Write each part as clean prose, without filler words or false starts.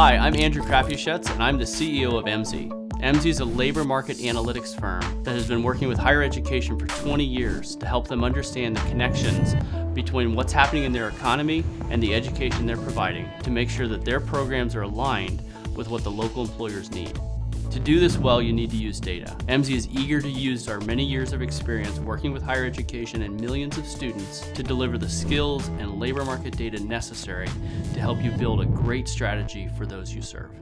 Hi, I'm Andrew Krapuschetz, and I'm the CEO of MZ. MZ is a labor market analytics firm that has been working with higher education for 20 years to help them understand the connections between what's happening in their economy and the education they're providing to make sure that their programs are aligned with what the local employers need. To do this well, you need to use data. MZ is eager to use our many years of experience working with higher education and millions of students to deliver the skills and labor market data necessary to help you build a great strategy for those you serve.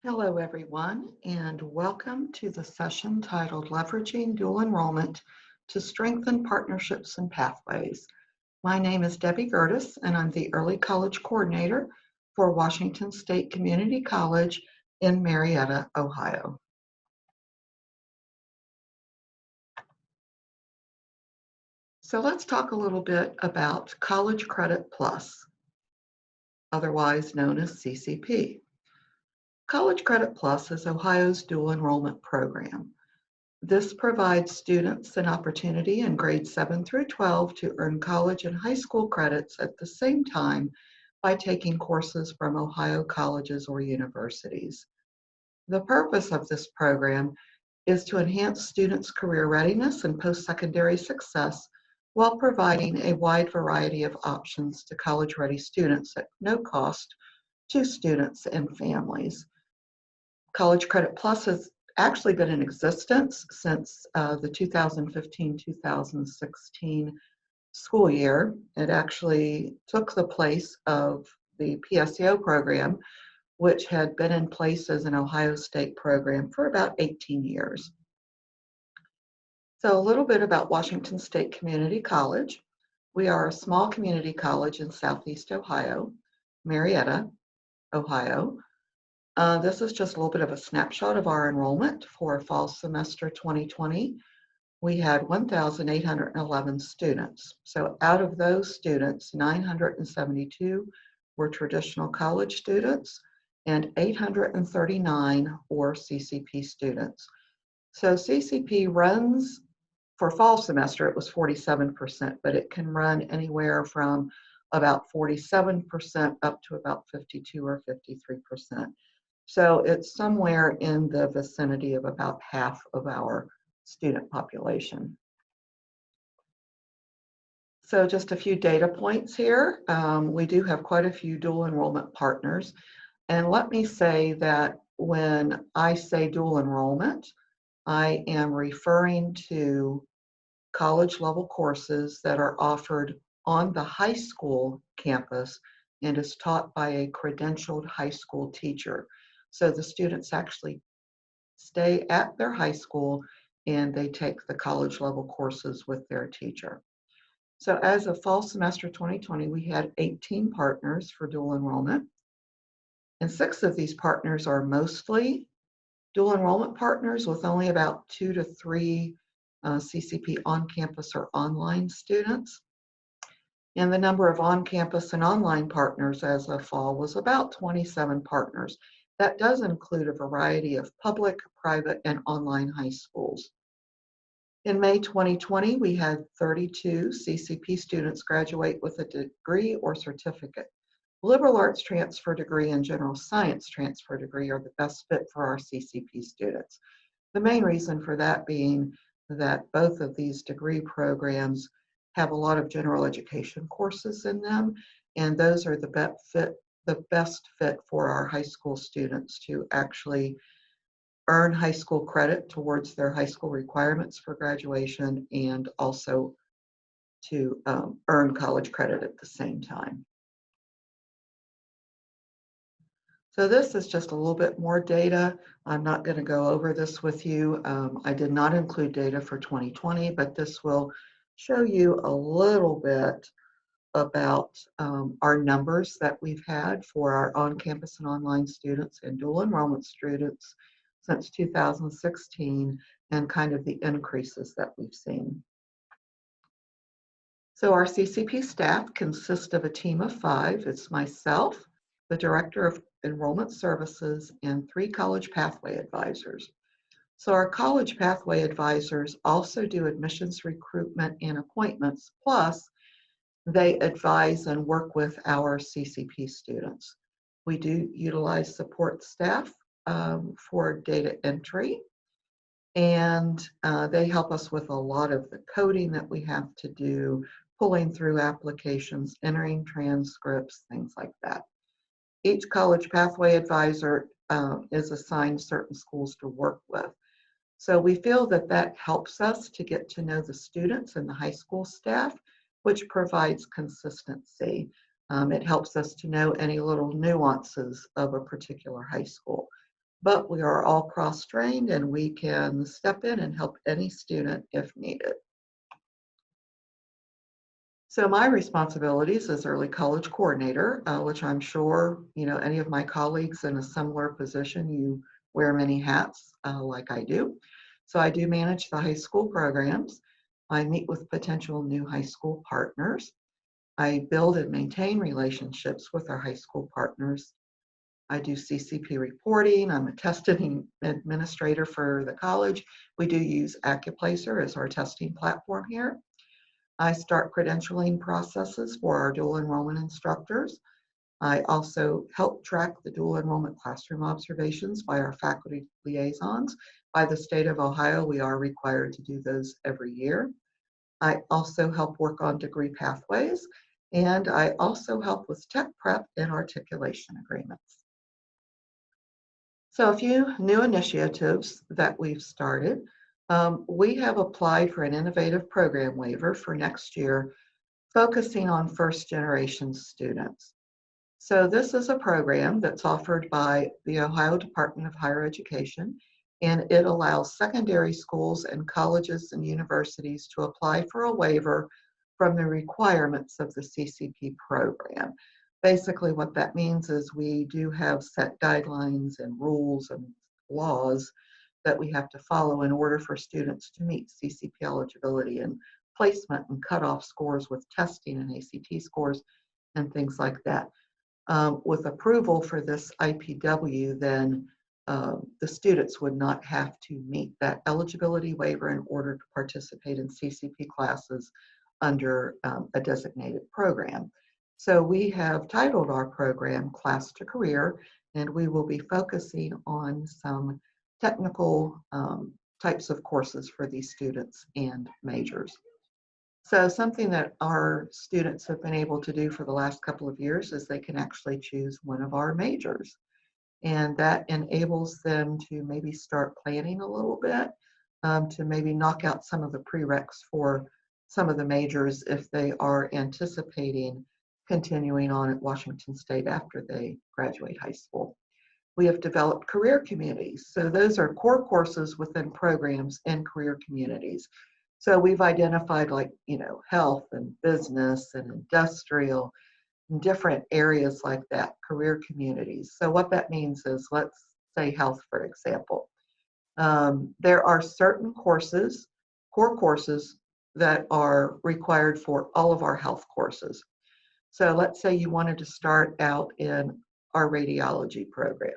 Hello, everyone, and welcome to the session titled Leveraging Dual Enrollment to Strengthen Partnerships and Pathways. My name is Debbie Gertis, and I'm the Early College Coordinator for Washington State Community College in Marietta, Ohio. So let's talk a little bit about College Credit Plus, otherwise known as CCP. College Credit Plus is Ohio's dual enrollment program. This provides students an opportunity in grades 7 through 12 to earn college and high school credits at the same time by taking courses from Ohio colleges or universities. The purpose of this program is to enhance students' career readiness and post-secondary success while providing a wide variety of options to college-ready students at no cost to students and families. College Credit Plus has actually been in existence since the 2015-2016 school year. It actually took the place of the PSEO program, which had been in place as an Ohio State program for about 18 years. So a little bit about Washington State Community College. We are a small community college in Southeast Ohio, Marietta, Ohio. This is just a little bit of a snapshot of our enrollment for fall semester 2020. We had 1,811 students. So out of those students, 972 were traditional college students and 839 were CCP students. So CCP runs, for fall semester, it was 47%, but it can run anywhere from about 47% up to about 52 or 53%. So it's somewhere in the vicinity of about half of our student population. So just a few data points here. We do have quite a few dual enrollment partners. And let me say that when I say dual enrollment, I am referring to college level courses that are offered on the high school campus and is taught by a credentialed high school teacher. So the students actually stay at their high school and they take the college level courses with their teacher. So as of fall semester 2020, we had 18 partners for dual enrollment. And 6 of these partners are mostly dual enrollment partners with only about 2 to 3 CCP on-campus or online students. And the number of on-campus and online partners as of fall was about 27 partners. That does include a variety of public, private, and online high schools. In May 2020, we had 32 CCP students graduate with a degree or certificate. Liberal arts transfer degree and general science transfer degree are the best fit for our CCP students. The main reason for that being that both of these degree programs have a lot of general education courses in them, and those are the best fit for our high school students to actually earn high school credit towards their high school requirements for graduation and also to earn college credit at the same time. So this is just a little bit more data. I'm not going to go over this with you. I did not include data for 2020, but this will show you a little bit about our numbers that we've had for our on-campus and online students and dual enrollment students since 2016 and kind of the increases that we've seen. So our CCP staff consists of a team of 5. It's myself, the Director of Enrollment Services, and 3 college pathway advisors. So our college pathway advisors also do admissions recruitment and appointments, plus they advise and work with our CCP students. We do utilize support staff for data entry, and they help us with a lot of the coding that we have to do, pulling through applications, entering transcripts, things like that. Each college pathway advisor is assigned certain schools to work with. So we feel that that helps us to get to know the students and the high school staff, which provides consistency. It helps us to know any little nuances of a particular high school. But we are all cross-trained and we can step in and help any student if needed. So my responsibilities as early college coordinator, which I'm sure, any of my colleagues in a similar position, you wear many hats like I do. So I do manage the high school programs. I meet with potential new high school partners. I build and maintain relationships with our high school partners. I do CCP reporting. I'm a testing administrator for the college. We do use AccuPlacer as our testing platform here. I start credentialing processes for our dual enrollment instructors. I also help track the dual enrollment classroom observations by our faculty liaisons. By the state of Ohio, we are required to do those every year. I also help work on degree pathways, and I also help with tech prep and articulation agreements. So a few new initiatives that we've started. We have applied for an innovative program waiver for next year, focusing on first generation students. So this is a program that's offered by the Ohio Department of Higher Education, and it allows secondary schools and colleges and universities to apply for a waiver from the requirements of the CCP program. Basically, what that means is we do have set guidelines and rules and laws that we have to follow in order for students to meet CCP eligibility and placement and cutoff scores with testing and ACT scores and things like that. With approval for this IPW, then the students would not have to meet that eligibility waiver in order to participate in CCP classes under a designated program. So we have titled our program Class to Career, and we will be focusing on some technical types of courses for these students and majors. So something that our students have been able to do for the last couple of years is they can actually choose one of our majors. And that enables them to maybe start planning a little bit, to maybe knock out some of the prereqs for some of the majors if they are anticipating continuing on at Washington State after they graduate high school. We have developed career communities. So those are core courses within programs and career communities. So we've identified health and business and industrial and different areas like that, career communities. So what that means is, let's say health, for example. There are certain courses, core courses, that are required for all of our health courses. So let's say you wanted to start out in our radiology program.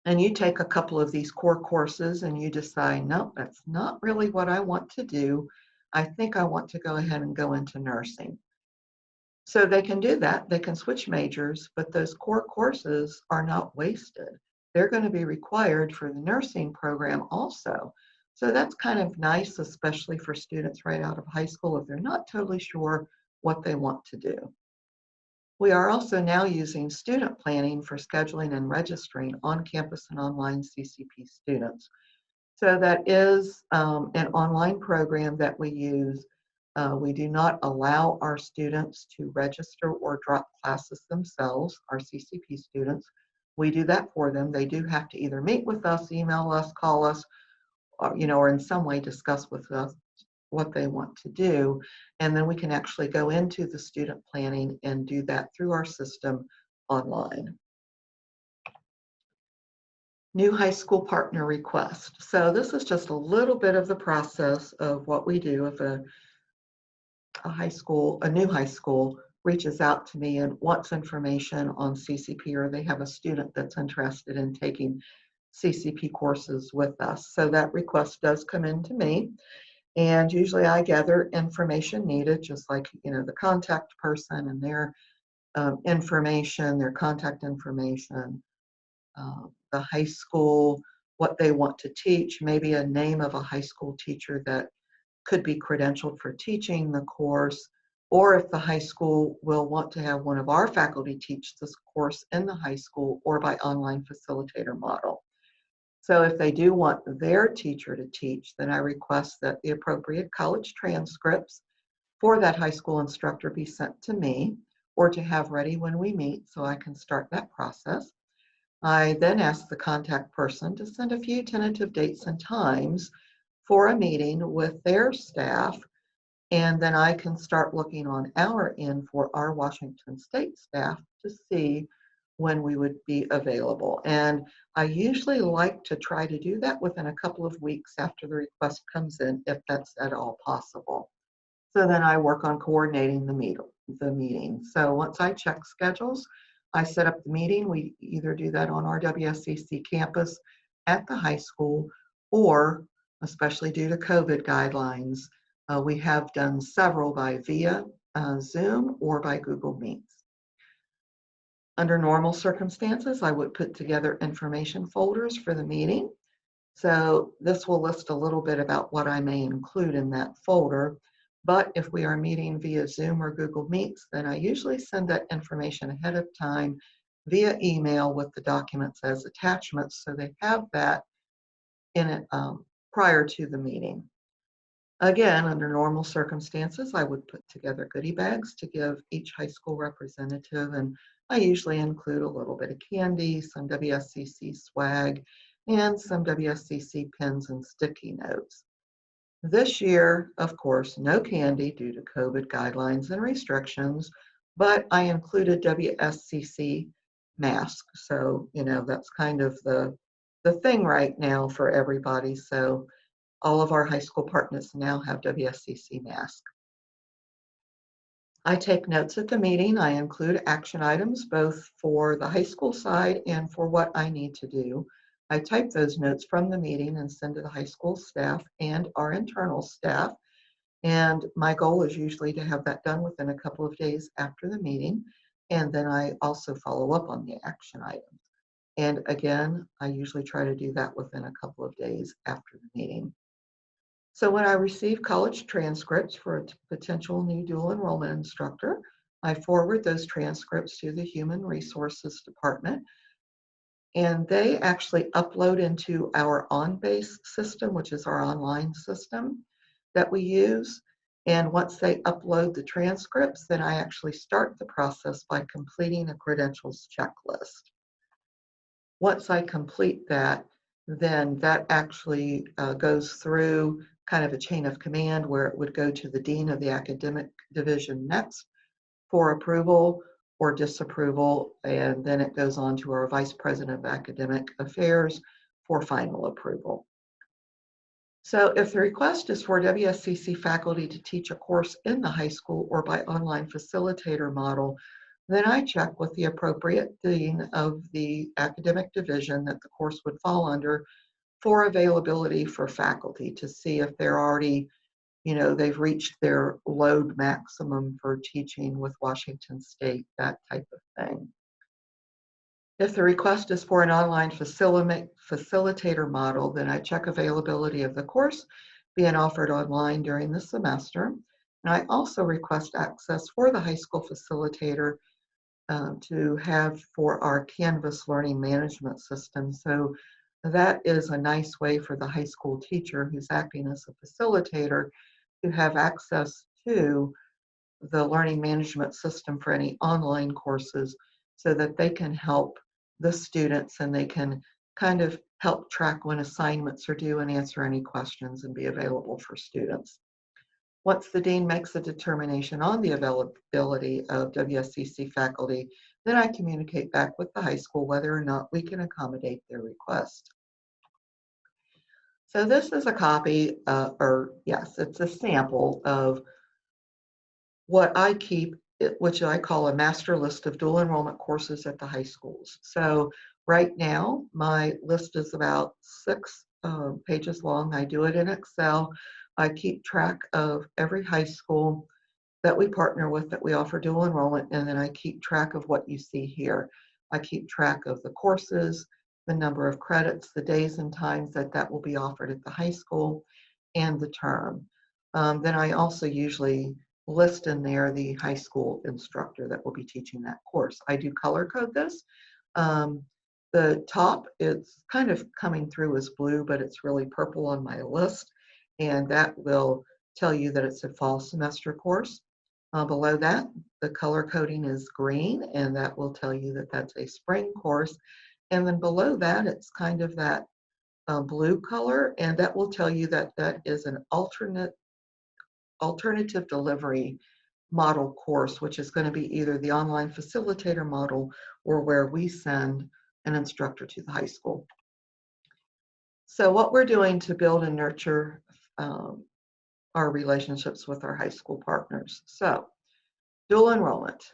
And you take a couple of these core courses and you decide, nope, that's not really what I want to do. I think I want to go ahead and go into nursing. So they can do that. They can switch majors, but those core courses are not wasted. They're going to be required for the nursing program also. So that's kind of nice, especially for students right out of high school if they're not totally sure what they want to do. We are also now using student planning for scheduling and registering on-campus and online CCP students. So that is an online program that we use. We do not allow our students to register or drop classes themselves, our CCP students. We do that for them. They do have to either meet with us, email us, call us, or in some way discuss with us what they want to do. And then we can actually go into the student planning and do that through our system online. New high school partner request. So this is just a little bit of the process of what we do if a new high school reaches out to me and wants information on CCP, or they have a student that's interested in taking CCP courses with us. So that request does come in to me. And usually I gather information needed, just like, the contact person and their information, their contact information, the high school, what they want to teach, maybe a name of a high school teacher that could be credentialed for teaching the course, or if the high school will want to have one of our faculty teach this course in the high school or by online facilitator model. So if they do want their teacher to teach, then I request that the appropriate college transcripts for that high school instructor be sent to me or to have ready when we meet so I can start that process. I then ask the contact person to send a few tentative dates and times for a meeting with their staff, and then I can start looking on our end for our Washington State staff to see when we would be available. And I usually like to try to do that within a couple of weeks after the request comes in, if that's at all possible. So then I work on coordinating the meeting. So once I check schedules, I set up the meeting. We either do that on our WSCC campus at the high school, or, especially due to COVID guidelines, we have done several via Zoom or by Google Meets. Under normal circumstances, I would put together information folders for the meeting. So this will list a little bit about what I may include in that folder. But if we are meeting via Zoom or Google Meets, then I usually send that information ahead of time via email with the documents as attachments, so they have that in it prior to the meeting. Again, under normal circumstances, I would put together goodie bags to give each high school representative, and I usually include a little bit of candy, some WSCC swag, and some WSCC pins and sticky notes. This year, of course, no candy due to COVID guidelines and restrictions, but I included WSCC masks. So, that's kind of the thing right now for everybody. So all of our high school partners now have WSCC masks. I take notes at the meeting. I include action items both for the high school side and for what I need to do. I type those notes from the meeting and send to the high school staff and our internal staff. And my goal is usually to have that done within a couple of days after the meeting. And then I also follow up on the action items. And again, I usually try to do that within a couple of days after the meeting. So when I receive college transcripts for a potential new dual enrollment instructor, I forward those transcripts to the Human Resources Department, and they actually upload into our OnBase system, which is our online system that we use. And once they upload the transcripts, then I actually start the process by completing a credentials checklist. Once I complete that, then that actually goes through kind of a chain of command where it would go to the dean of the academic division next for approval or disapproval, and then it goes on to our vice president of academic affairs for final approval. So if the request is for WSCC faculty to teach a course in the high school or by online facilitator model, then I check with the appropriate dean of the academic division that the course would fall under for availability for faculty to see if they're already, they've reached their load maximum for teaching with Washington State, that type of thing. If the request is for an online facilitator model, then I check availability of the course being offered online during the semester. And I also request access for the high school facilitator to have for our Canvas learning management system. So that is a nice way for the high school teacher who's acting as a facilitator to have access to the learning management system for any online courses so that they can help the students and they can kind of help track when assignments are due and answer any questions and be available for students. Once the dean makes a determination on the availability of WSCC faculty, then I communicate back with the high school whether or not we can accommodate their request. So this is a copy, it's a sample of what I keep, which I call a master list of dual enrollment courses at the high schools. So Right now, my list is about 6 pages long. I do it in Excel. I keep track of every high school that we partner with that we offer dual enrollment, and then I keep track of what you see here. I keep track of the courses, the number of credits, the days and times that that will be offered at the high school, and the term. Then I also usually list in there the high school instructor that will be teaching that course. I do color code this. Um, the top, it's kind of coming through as blue, but it's really purple on my list, and that will tell you that it's a fall semester course. Below that, the color coding is green, and that will tell you that that's a spring course. And then below that, it's kind of that blue color, and that will tell you that that is an alternative delivery model course, which is going to be either the online facilitator model or where we send an instructor to the high school. So what we're doing to build and nurture our relationships with our high school partners. So dual enrollment.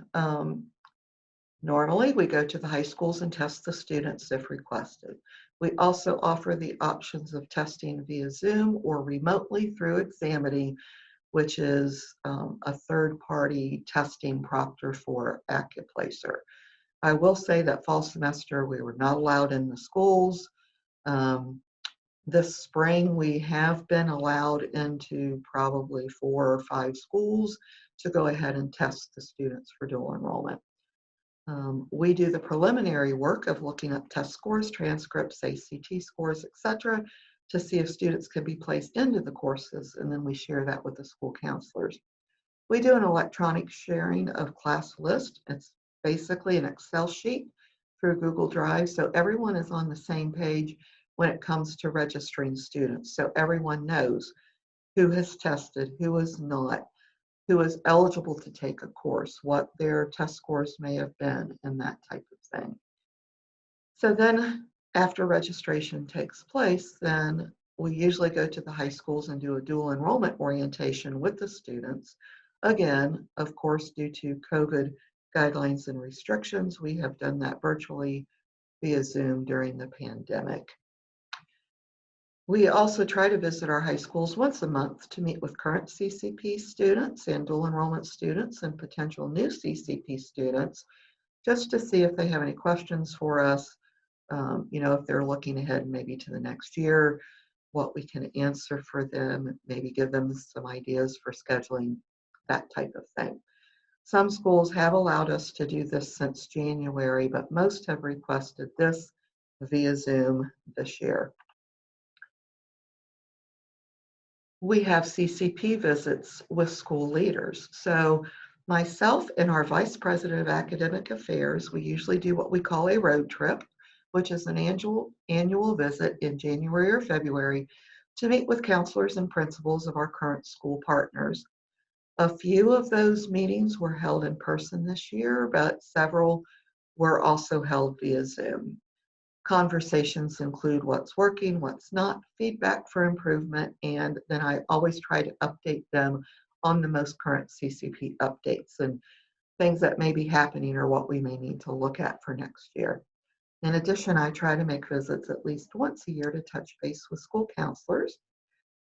Normally, we go to the high schools and test the students if requested. We also offer the options of testing via Zoom or remotely through Examity, which is a third-party testing proctor for AccuPlacer. I will say that fall semester, we were not allowed in the schools. This spring, we have been allowed into probably 4 or 5 schools to go ahead and test the students for dual enrollment. We do the preliminary work of looking up test scores, transcripts, ACT scores, etc., to see if students can be placed into the courses, and then we share that with the school counselors. We do an electronic sharing of class list. It's basically an Excel sheet through Google Drive, so everyone is on the same page when it comes to registering students. So everyone knows who has tested, who is not, who is eligible to take a course, what their test scores may have been, and that type of thing. So then after registration takes place, then we usually go to the high schools and do a dual enrollment orientation with the students. Again, of course, due to COVID guidelines and restrictions, we have done that virtually via Zoom during the pandemic. We also try to visit our high schools once a month to meet with current CCP students and dual enrollment students and potential new CCP students, just to see if they have any questions for us, if they're looking ahead maybe to the next year, what we can answer for them, maybe give them some ideas for scheduling, that type of thing. Some schools have allowed us to do this since January, but most have requested this via Zoom this year. We have CCP visits with school leaders. So myself and our Vice President of Academic Affairs, we usually do what we call a road trip, which is an annual visit in January or February to meet with counselors and principals of our current school partners. A few of those meetings were held in person this year, but several were also held via Zoom. Conversations include what's working, what's not, feedback for improvement, and then I always try to update them on the most current CCP updates and things that may be happening or what we may need to look at for next year. In addition, I try to make visits at least once a year to touch base with school counselors.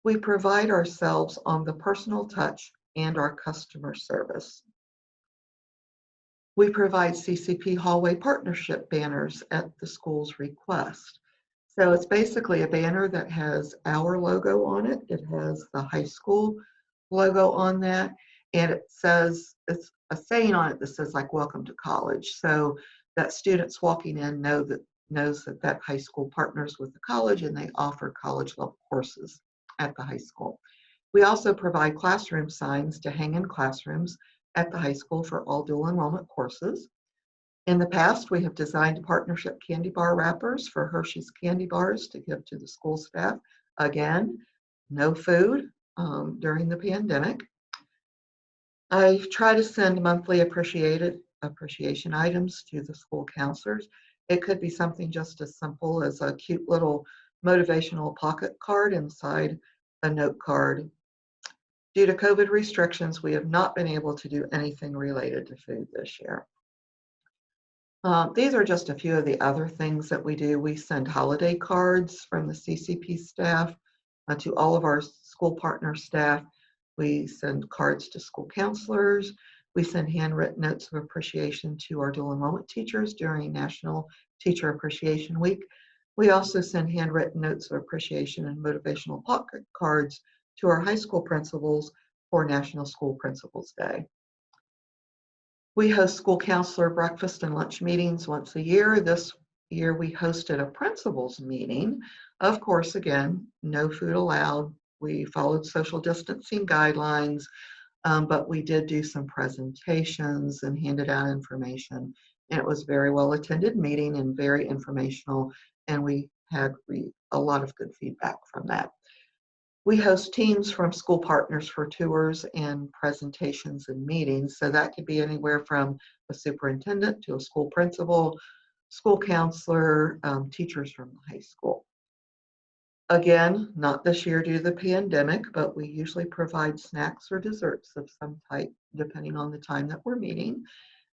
We pride ourselves on the personal touch and our customer service. We provide CCP hallway partnership banners at the school's request. So it's basically a banner that has our logo on it. It has the high school logo on that, and it says, it's a saying on it that says like, welcome to college. So that students walking in knows that that high school partners with the college and they offer college level courses at the high school. We also provide classroom signs to hang in classrooms at the high school for all dual enrollment courses. In the past, we have designed partnership candy bar wrappers for Hershey's candy bars to give to the school staff. Again, no food during the pandemic. I try to send monthly appreciation items to the school counselors. It could be something just as simple as a cute little motivational pocket card inside a note card. Due to COVID restrictions, we have not been able to do anything related to food this year. These are just a few of the other things that we do. We send holiday cards from the CCP staff to all of our school partner staff. We send cards to school counselors. We send handwritten notes of appreciation to our dual enrollment teachers during National Teacher Appreciation Week. We also send handwritten notes of appreciation and motivational pocket cards to our high school principals for National School Principals Day. We host school counselor breakfast and lunch meetings once a year. This year we hosted a principals meeting. Of course, again, no food allowed. We followed social distancing guidelines, but we did do some presentations and handed out information. And it was a very well attended meeting and very informational. And we had a lot of good feedback from that. We host teams from school partners for tours and presentations and meetings. So that could be anywhere from a superintendent to a school principal, school counselor, teachers from the high school. Again, not this year due to the pandemic, but we usually provide snacks or desserts of some type, depending on the time that we're meeting.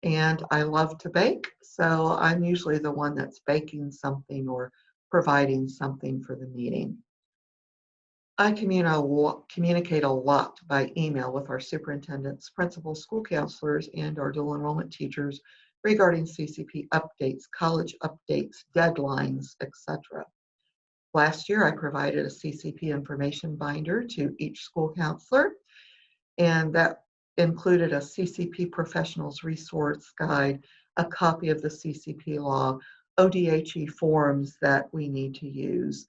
And I love to bake, so I'm usually the one that's baking something or providing something for the meeting. I communicate a lot by email with our superintendents, principals, school counselors, and our dual enrollment teachers regarding CCP updates, college updates, deadlines, etc. Last year, I provided a CCP information binder to each school counselor, and that included a CCP professionals resource guide, a copy of the CCP law, ODHE forms that we need to use,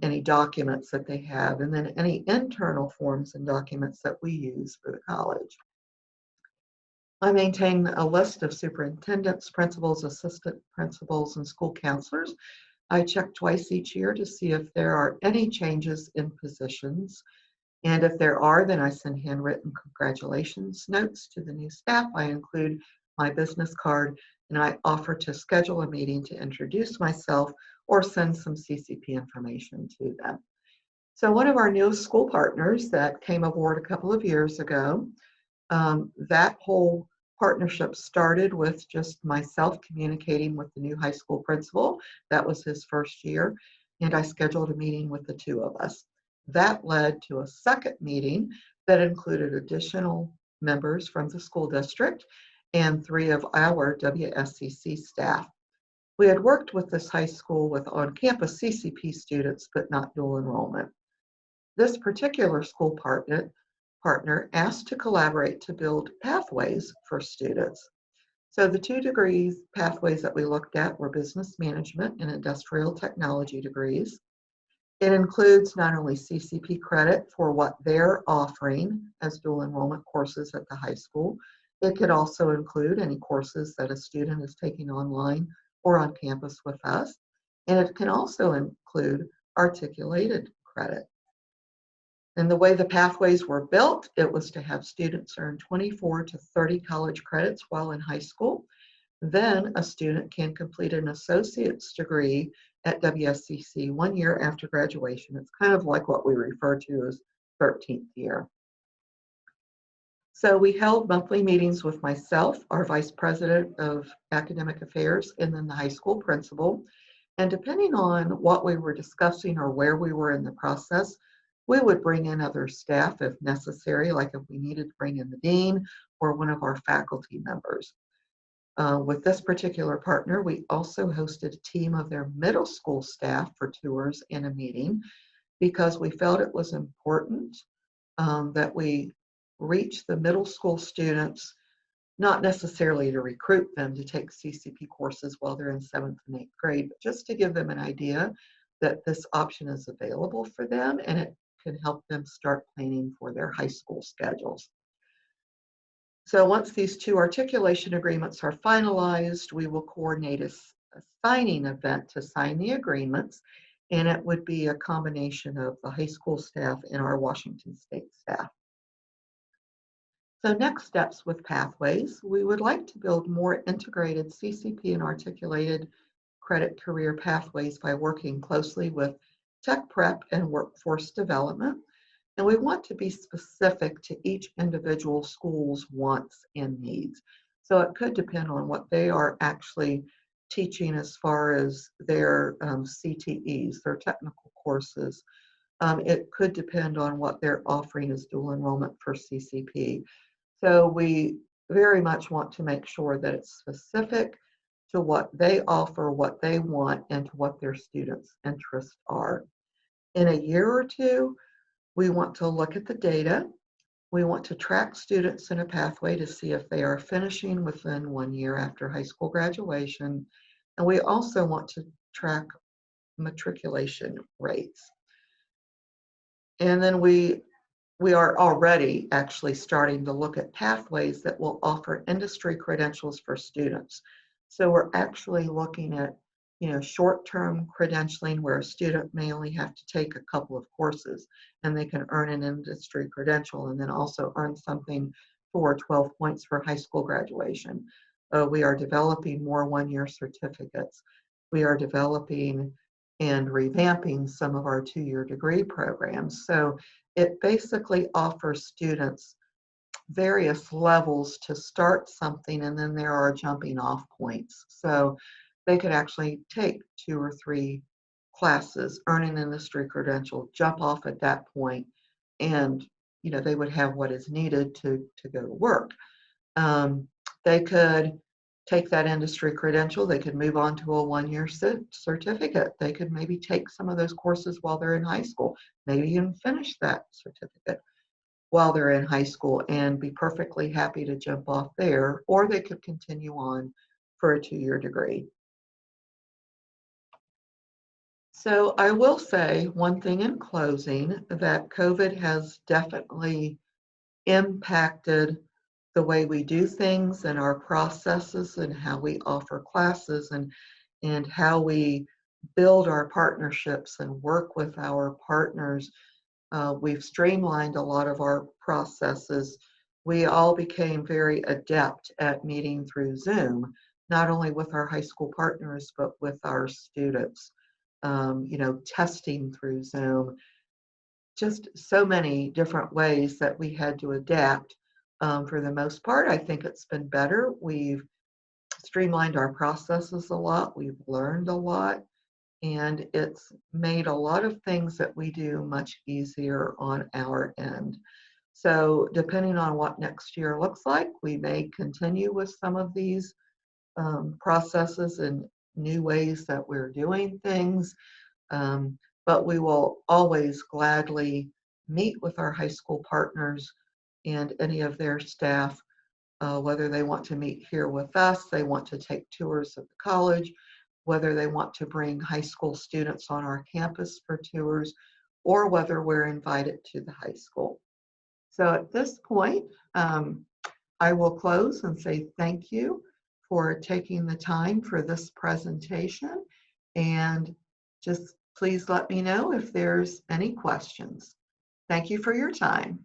any documents that they have, and then any internal forms and documents that we use for the college. I maintain a list of superintendents, principals, assistant principals, and school counselors. I check twice each year to see if there are any changes in positions. And if there are, then I send handwritten congratulations notes to the new staff. I include my business card, and I offer to schedule a meeting to introduce myself or send some CCP information to them. So one of our newest school partners that came aboard a couple of years ago, that whole partnership started with just myself communicating with the new high school principal. That was his first year, and I scheduled a meeting with the two of us. That led to a second meeting that included additional members from the school district and 3 of our WSCC staff. We had worked with this high school with on-campus CCP students, but not dual enrollment. This particular school partner asked to collaborate to build pathways for students. So the 2 degrees pathways that we looked at were business management and industrial technology degrees. It includes not only CCP credit for what they're offering as dual enrollment courses at the high school, it could also include any courses that a student is taking online or on campus with us. And it can also include articulated credit. And the way the pathways were built, it was to have students earn 24 to 30 college credits while in high school. Then a student can complete an associate's degree at WSCC 1 year after graduation. It's kind of like what we refer to as 13th year. So we held monthly meetings with myself, our Vice President of Academic Affairs, and then the high school principal. And depending on what we were discussing or where we were in the process, we would bring in other staff if necessary, like if we needed to bring in the dean or one of our faculty members. With this particular partner, we also hosted a team of their middle school staff for tours and a meeting because we felt it was important that we reach the middle school students, not necessarily to recruit them to take CCP courses while they're in 7th and 8th grade, but just to give them an idea that this option is available for them and it can help them start planning for their high school schedules. So once these 2 articulation agreements are finalized, we will coordinate a signing event to sign the agreements, and it would be a combination of the high school staff and our Washington State staff. So next steps with Pathways, we would like to build more integrated CCP and articulated credit career pathways by working closely with tech prep and workforce development. And we want to be specific to each individual school's wants and needs. So it could depend on what they are actually teaching as far as their CTEs, their technical courses. It could depend on what they're offering as dual enrollment for CCP. So we very much want to make sure that it's specific to what they offer, what they want, and to what their students' interests are. In a year or two, we want to look at the data. We want to track students in a pathway to see if they are finishing within 1 year after high school graduation. And we also want to track matriculation rates. And then we are already actually starting to look at pathways that will offer industry credentials for students. So we're actually looking at, short-term credentialing where a student may only have to take a couple of courses and they can earn an industry credential and then also earn something for 12 points for high school graduation. We are developing more one-year certificates. We are developing and revamping some of our 2-year degree programs. So it basically offers students various levels to start something, and then there are jumping off points. So they could actually take 2 or 3 classes, earn an industry credential, jump off at that point, and they would have what is needed to go to work. They could take that industry credential, they could move on to a 1-year certificate. They could maybe take some of those courses while they're in high school, maybe even finish that certificate while they're in high school and be perfectly happy to jump off there, or they could continue on for a 2-year degree. So I will say one thing in closing, that COVID has definitely impacted the way we do things and our processes and how we offer classes and how we build our partnerships and work with our partners. We've streamlined a lot of our processes. We all became very adept at meeting through Zoom, not only with our high school partners, but with our students. Testing through Zoom, just so many different ways that we had to adapt. For the most part, I think it's been better. We've streamlined our processes a lot. We've learned a lot. And it's made a lot of things that we do much easier on our end. So depending on what next year looks like, we may continue with some of these processes and new ways that we're doing things. But we will always gladly meet with our high school partners and any of their staff, whether they want to meet here with us, they want to take tours of the college, whether they want to bring high school students on our campus for tours, or whether we're invited to the high school. So at this point, I will close and say thank you for taking the time for this presentation, and just please let me know if there's any questions. Thank you for your time.